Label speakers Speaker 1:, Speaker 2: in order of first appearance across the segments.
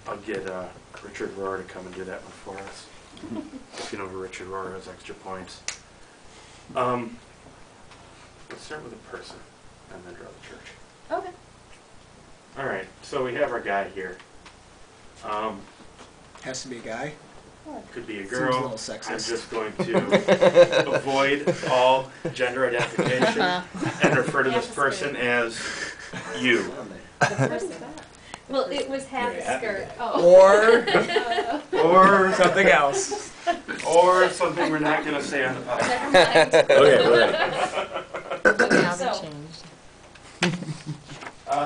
Speaker 1: I'll get Richard Rohr to come and do that one for us. If you know who Richard Rohr is, extra points. Let's start with a person and then draw the church.
Speaker 2: Okay.
Speaker 1: All right, so we have our guy here.
Speaker 3: Has to be a guy.
Speaker 1: Could be a
Speaker 3: Seems
Speaker 1: girl.
Speaker 3: a little sexist.
Speaker 1: I'm just going to avoid all gender identification and refer to this person as you.
Speaker 2: Well, it was half a skirt.
Speaker 3: Or something else.
Speaker 1: Or something we're not going to say on the podcast.
Speaker 2: Never mind.
Speaker 4: Okay, now they
Speaker 2: So-
Speaker 4: changed.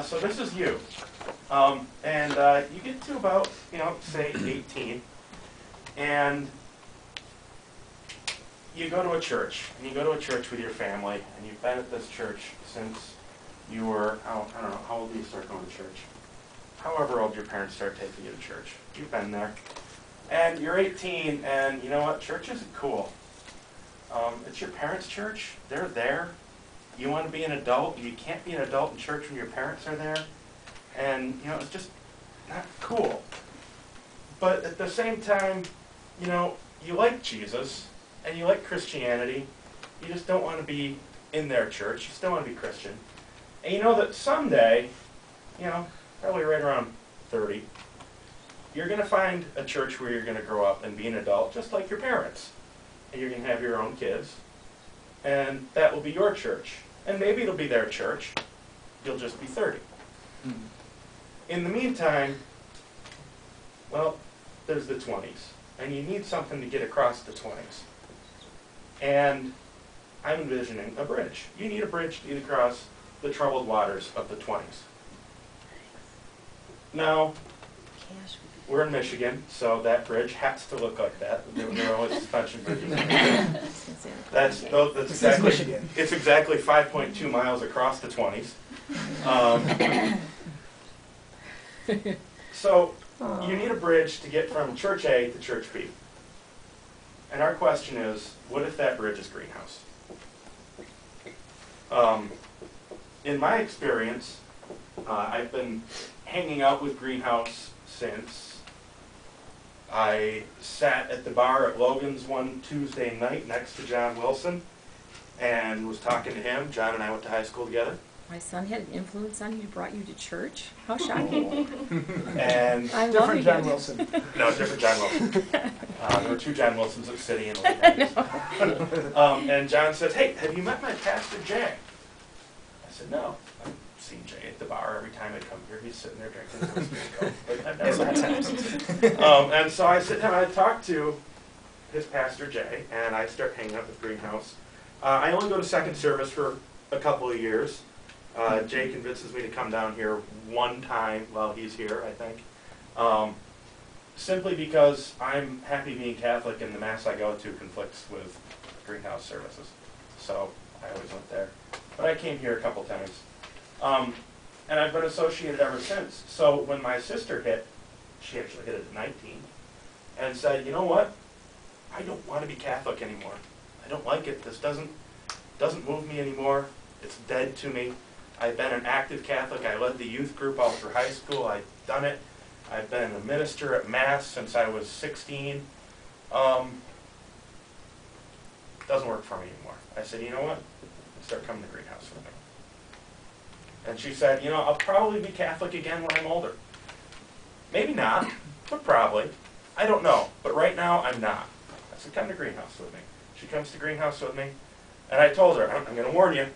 Speaker 1: So this is you. And you get to about, say 18. And you go to a church. And you go to a church with your family. And you've been at this church since you were, I don't know, how old do you start going to church? However old your parents start taking you to church. You've been there. And you're 18, and you know what? Church isn't cool. It's your parents' church. They're there. You want to be an adult. You can't be an adult in church when your parents are there. And, it's just not cool. But at the same time, you like Jesus, and you like Christianity. You just don't want to be in their church. You still want to be Christian. And you know that someday, probably right around 30, you're going to find a church where you're going to grow up and be an adult just like your parents. And you're going to have your own kids. And that will be your church. And maybe it'll be their church. You'll just be 30.
Speaker 3: Mm-hmm.
Speaker 1: In the meantime, well, there's the 20s. And you need something to get across the 20s. And I'm envisioning a bridge. You need a bridge to get across the troubled waters of the 20s. Now, we're in Michigan, so that bridge has to look like that. There are only suspension bridges. That's exactly,
Speaker 3: Michigan.
Speaker 1: it's exactly 5.2 miles across the 20s. So you need a bridge to get from church A to church B. And our question is, what if that bridge is greenhouse? In my experience, I've been hanging out with Greenhouse since I sat at the bar at Logan's one Tuesday night next to John Wilson and was talking to him. John and I went to high school together.
Speaker 4: My son had an influence on you, brought you to church. How shocking.
Speaker 1: And
Speaker 4: I love
Speaker 3: Different
Speaker 4: it.
Speaker 3: John Wilson.
Speaker 1: no, different John Wilson. There were two John Wilsons at City in the late 90s. And John says, "Hey, have you met my pastor Jay?" I said, "No. I've seen Jay at the bar every time I come here. He's sitting there drinking his whiskey, but I've never met him." And so I sit down and I talk to his pastor Jay, and I start hanging out with Greenhouse. I only go to second service for a couple of years. Jay convinces me to come down here one time while he's here, I think. Simply because I'm happy being Catholic and the Mass I go to conflicts with Greenhouse services. So I always went there. But I came here a couple times. And I've been associated ever since. So when my sister hit, she actually hit it at 19, and said, "You know what? I don't want to be Catholic anymore. I don't like it. This doesn't move me anymore. It's dead to me. I've been an active Catholic. I led the youth group all through high school. I've done it. I've been a minister at Mass since I was 16. Doesn't work for me anymore." I said, "You know what? Start coming to Greenhouse with me." And she said, "I'll probably be Catholic again when I'm older." Maybe not, but probably. I don't know. But right now, I'm not. I said, "Come to Greenhouse with me." She comes to Greenhouse with me. And I told her, I'm going to warn you,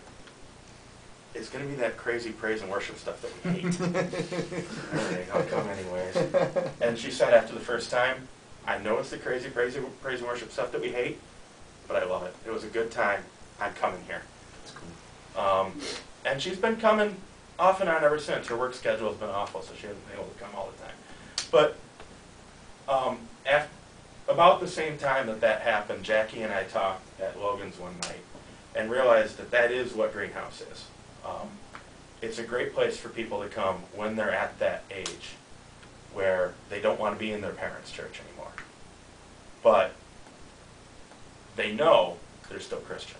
Speaker 1: it's going to be that crazy praise and worship stuff that we hate. All right, I'll come anyways. And she said after the first time, "I know it's the crazy praise and worship stuff that we hate, but I love it. It was a good time. I'm coming here."
Speaker 3: That's cool.
Speaker 1: And she's been coming off and on ever since. Her work schedule has been awful, so she hasn't been able to come all the time. But about the same time that happened, Jackie and I talked at Logan's one night and realized that is what Greenhouse is. It's a great place for people to come when they're at that age where they don't want to be in their parents' church anymore. But they know they're still Christian.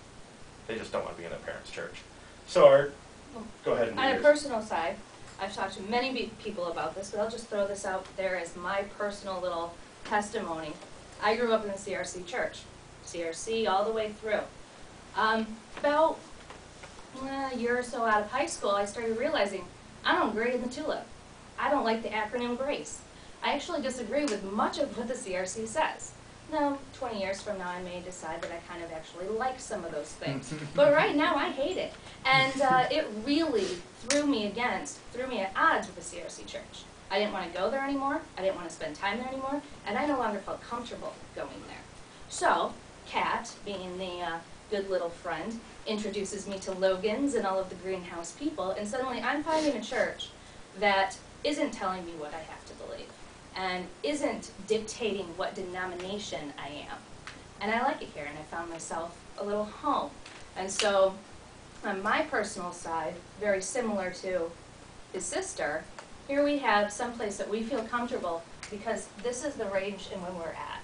Speaker 1: They just don't want to be in their parents' church. So go ahead and do
Speaker 2: On a
Speaker 1: yours.
Speaker 2: personal side, I've talked to many people about this, but I'll just throw this out there as my personal little testimony. I grew up in the CRC church, CRC all the way through. About a year or so out of high school, I started realizing I don't agree in the TULIP. I don't like the acronym GRACE. I actually disagree with much of what the CRC says. Now, 20 years from now, I may decide that I kind of actually like some of those things. But right now, I hate it. And it really threw me at odds with the CRC church. I didn't want to go there anymore. I didn't want to spend time there anymore. And I no longer felt comfortable going there. So, Kat, being the good little friend, introduces me to Logan's and all of the greenhouse people. And suddenly, I'm finding a church that isn't telling me what I have to believe and isn't dictating what denomination I am. And I like it here, and I found myself a little home. And so, on my personal side, very similar to his sister, here we have someplace that we feel comfortable because this is the range in where we're at.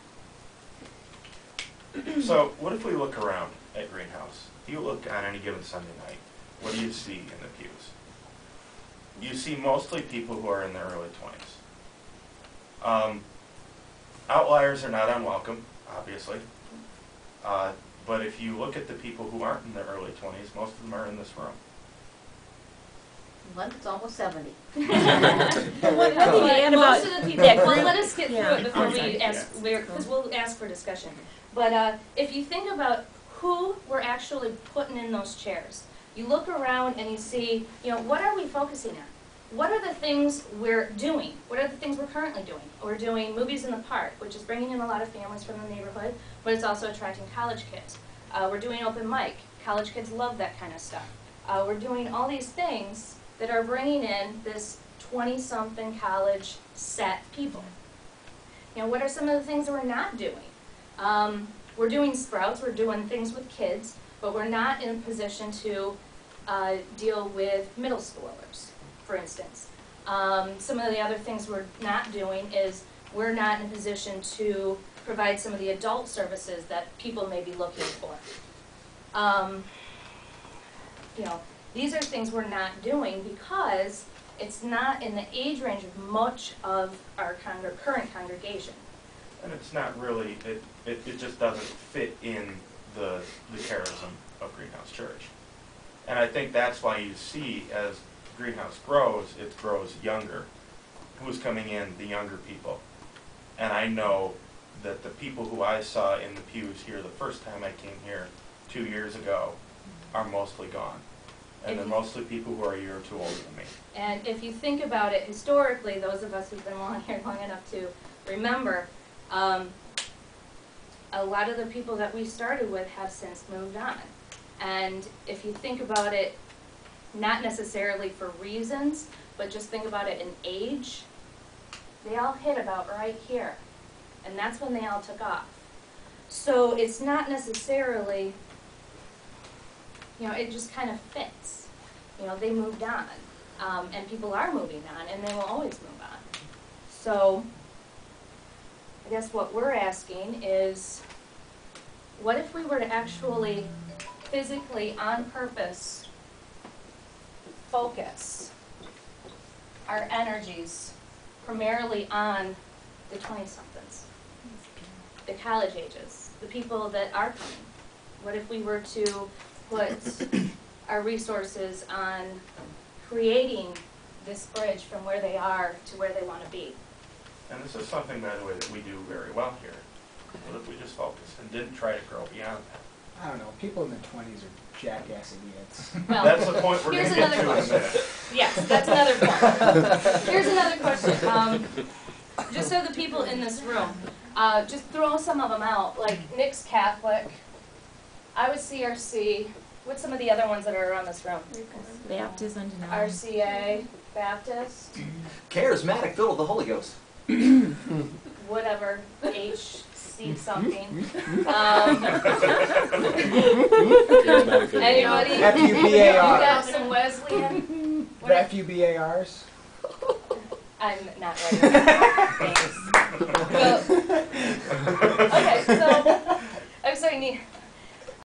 Speaker 1: So what if we look around at Greenhouse? You look on any given Sunday night, what do you see in the pews? You see mostly people who are in their early 20s. Outliers are not unwelcome, obviously. But if you look at the people who aren't in their early 20s, most of them are in this room.
Speaker 5: One that's almost 70.
Speaker 2: Most of the people, well, let us get through it before we ask, because we'll ask for discussion. But if you think about who we're actually putting in those chairs, you look around and you see, what are we focusing on? What are the things we're doing? What are the things we're currently doing? We're doing movies in the park, which is bringing in a lot of families from the neighborhood, but it's also attracting college kids. We're doing open mic. College kids love that kind of stuff. We're doing all these things that are bringing in this 20-something college set people. What are some of the things that we're not doing? We're doing sprouts, we're doing things with kids, but we're not in a position to deal with middle schoolers, for instance. Some of the other things we're not doing is we're not in a position to provide some of the adult services that people may be looking for. These are things we're not doing because it's not in the age range of much of our current congregation.
Speaker 1: And it's not really, it just doesn't fit in the charism of Greenhouse Church. And I think that's why you see as Greenhouse grows, it grows younger. Who's coming in? The younger people. And I know that the people who I saw in the pews here the first time I came here 2 years ago are mostly gone. And they're mostly people who are a year or two older than me.
Speaker 2: And if you think about it historically, those of us who've been here long enough to remember, a lot of the people that we started with have since moved on. And if you think about it, not necessarily for reasons, but just think about it in age, they all hit about right here. And that's when they all took off. So it's not necessarily, it just kind of fits. They moved on. And people are moving on, and they will always move on. So I guess what we're asking is, what if we were to actually physically, on purpose, focus our energies primarily on the 20-somethings, the college ages, the people that are coming? What if we were to put our resources on creating this bridge from where they are to where they want to be?
Speaker 1: And this is something, by the way, that we do very well here. What if we just focused and didn't try to grow beyond that?
Speaker 3: I don't know. People in their 20s are jackass idiots.
Speaker 2: Well,
Speaker 1: that's the point we're going to get to in a minute.
Speaker 2: Yes, that's another point. Here's another question. Just so the people in this room, just throw some of them out. Like Nick's Catholic, I was CRC. What's some of the other ones that are around this room?
Speaker 4: Baptist, undeniable.
Speaker 2: RCA, Baptist,
Speaker 6: Charismatic, filled with the Holy Ghost.
Speaker 2: whatever, HC something. Anybody?
Speaker 3: F-U-B-A-R.
Speaker 2: You got some Wesleyan?
Speaker 3: The F-U-B-A-Rs?
Speaker 2: I'm not ready. Thanks. Well, okay, so, I'm sorry,